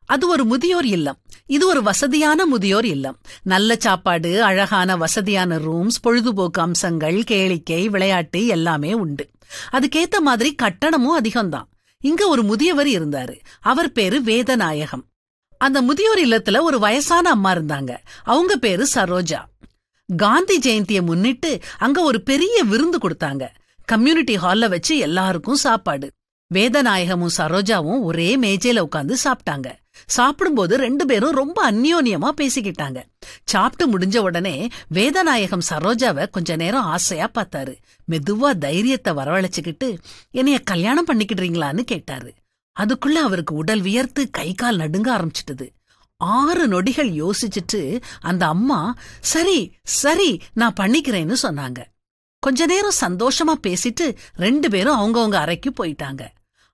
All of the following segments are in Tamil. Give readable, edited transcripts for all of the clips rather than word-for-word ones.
அது ஒரு முதியோர் இல்லம். இது ஒரு வசதியான முதியோர் இல்லம். நல்ல சாப்பாடு, அழகான வசதியான ரூம்ஸ், பொழுதுபோக்கு அம்சங்கள், கேளிக்கை, விளையாட்டு எல்லாமே உண்டு. அதுக்கேத்த மாதிரி கட்டணமும் அதிகம்தான். இங்க ஒரு முதியவர் இருந்தாரு. அவர் பேரு வேதநாயகம். அந்த முதியோர் இல்லத்துல ஒரு வயசான அம்மா இருந்தாங்க. அவங்க பேரு சரோஜா. காந்தி ஜெயந்தியை முன்னிட்டு அங்க ஒரு பெரிய விருந்து கொடுத்தாங்க. கம்யூனிட்டி ஹால்ல வச்சு எல்லாருக்கும் சாப்பாடு. வேதநாயகமும் சரோஜாவும் ஒரே மேஜையில உட்கார்ந்து சாப்பிட்டாங்க. சாப்பிடும்போது 2 பேரும் ரொம்ப அந்யோன்யமா பேசிக்கிட்டாங்க. சாப்பிட்டு முடிஞ்ச உடனே வேதநாயகம் சரோஜாவை கொஞ்ச நேரம் ஆசையா பார்த்தாரு. மெதுவா தைரியத்தை வரவழைச்சுக்கிட்டு, என்னைய கல்யாணம் பண்ணிக்கிடுறீங்களான்னு கேட்டாரு. அதுக்குள்ள அவருக்கு உடல் வியர்த்து கை கால் நடுங்க ஆரம்பிச்சிட்டது. 6 நொடிகள் யோசிச்சுட்டு அந்த அம்மா, சரி சரி நான் பண்ணிக்கிறேன்னு சொன்னாங்க. கொஞ்ச நேரம் சந்தோஷமா பேசிட்டு 2 பேரும் அவங்கவங்க அறைக்கு போயிட்டாங்க.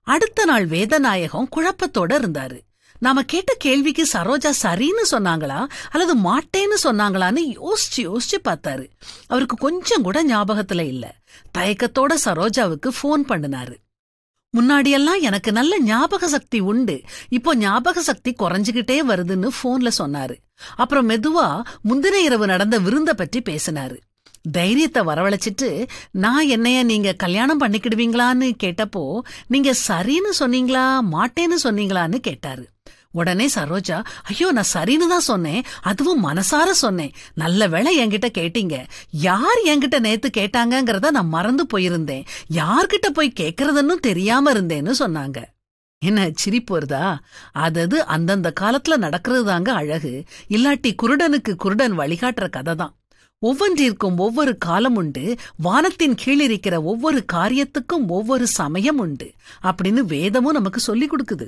அடுத்த நாள் வேதநாயகம் குழப்பத்தோட இருந்தாரு. நாம கேட்ட கேள்விக்கு சரோஜா சரின்னு சொன்னாங்களா அல்லது மாட்டேன்னு சொன்னாங்களான்னு யோசிச்சு பார்த்தாரு. அவருக்கு கொஞ்சம் கூட ஞாபகத்துல இல்ல. தயக்கத்தோட சரோஜாவுக்கு போன் பண்ணினாரு. முன்னாடியெல்லாம் எனக்கு நல்ல ஞாபக சக்தி உண்டு, இப்போ ஞாபக சக்தி குறைஞ்சுகிட்டே வருதுன்னு போன்ல சொன்னாரு. அப்புறம் மெதுவா முந்தின இரவு நடந்த விருந்த பற்றி பேசினாரு. தைரியத்தை வரவழைச்சிட்டு, நான் என்னைய நீங்க கல்யாணம் பண்ணிக்கிடுவீங்களான்னு கேட்டப்போ நீங்க சரின்னு சொன்னீங்களா மாட்டேன்னு சொன்னீங்களான்னு கேட்டாரு. உடனே சரோஜா, ஐயோ நான் சரின்னு தான் சொன்னேன், அதுவும் மனசார சொன்னேன். நல்ல வேளை என்கிட்ட கேட்டீங்க. யார் என்கிட்ட நேத்து கேட்டாங்கங்கறத நான் மறந்து போயிருந்தேன். யார்கிட்ட போய் கேக்குறதுன்னு தெரியாம இருந்தேன்னு சொன்னாங்க. என்ன சிரிப்பு வருதா? அது அந்தந்த காலத்துல நடக்கிறது தாங்க அழகு. இல்லாட்டி குருடனுக்கு குருடன் வழிகாட்டுற கதை தான். ஒவ்வொன்றிற்கும் ஒவ்வொரு காலம் உண்டு. வானத்தின் கீழ் இருக்கிற ஒவ்வொரு காரியத்துக்கும் ஒவ்வொரு சமயம் உண்டு அப்படின்னு வேதமும் நமக்கு சொல்லி கொடுக்குது.